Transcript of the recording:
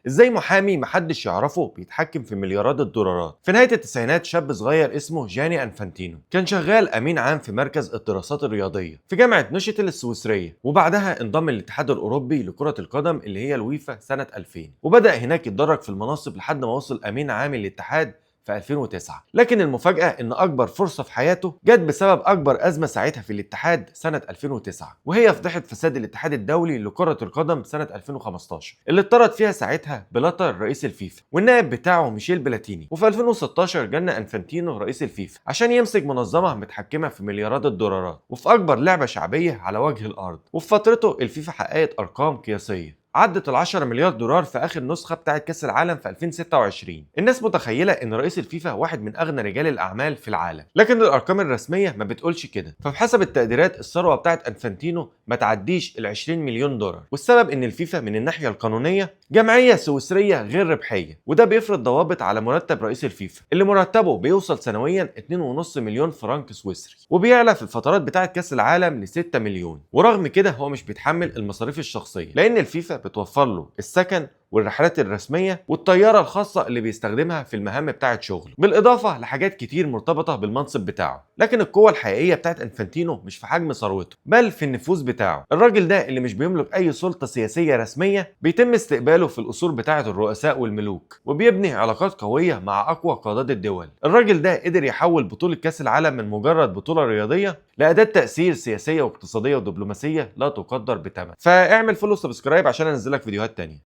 ازاي محامي محدش يعرفه بيتحكم في مليارات الدولارات. في نهاية التسعينات شاب صغير اسمه جاني انفانتينو كان شغال امين عام في مركز الدراسات الرياضية في جامعة نوشتل السويسرية، وبعدها انضم للاتحاد الاوروبي لكرة القدم اللي هي الويفا سنة 2000، وبدأ هناك يتدرج في المناصب لحد ما وصل امين عام الاتحاد في 2009. لكن المفاجأة إن أكبر فرصة في حياته جت بسبب أكبر أزمة ساعتها في الاتحاد سنة 2009، وهي فضيحة فساد الاتحاد الدولي لكرة القدم سنة 2015 اللي اتطرد فيها ساعتها بلاتر رئيس الفيفا والنائب بتاعه ميشيل بلاتيني. وفي 2016 جالنا انفانتينو رئيس الفيفا عشان يمسك منظمة متحكمة في مليارات الدولارات وفي أكبر لعبة شعبية على وجه الأرض. وفي فترته الفيفا حققت أرقام قياسية عدت ال10 مليار دولار في اخر نسخه بتاعه كاس العالم في 2026. الناس متخيله ان رئيس الفيفا واحد من اغنى رجال الاعمال في العالم، لكن الارقام الرسميه ما بتقولش كده. فبحسب التقديرات الثروه بتاعه انفانتينو ما تعديش ال 20 مليون دولار، والسبب ان الفيفا من الناحيه القانونيه جمعيه سويسريه غير ربحيه، وده بيفرض ضوابط على مرتب رئيس الفيفا اللي مرتبه بيوصل سنويا 2.5 مليون فرنك سويسري، وبيعلى في الفترات بتاعه كاس العالم ل 6 مليون. ورغم كده هو مش بيتحمل المصاريف الشخصيه، لان الفيفا بتوفر له السكن والرحلات الرسمية والطيارة الخاصة اللي بيستخدمها في المهام بتاعة شغله، بالإضافة لحاجات كتير مرتبطة بالمنصب بتاعه. لكن القوة الحقيقية بتاعة انفانتينو مش في حجم ثروته، بل في النفوذ بتاعه. الراجل ده اللي مش بيملك أي سلطة سياسية رسمية بيتم استقباله في القصور بتاعة الرؤساء والملوك، وبيبني علاقات قوية مع أقوى قادات الدول. الراجل ده قدر يحول بطولة كأس العالم من مجرد بطولة رياضية لأداة تأثير سياسية واقتصادية ودبلوماسية لا تقدر بثمن. فاعمل فولو سبسكرايب عشان أنزلك فيديوهات تانية.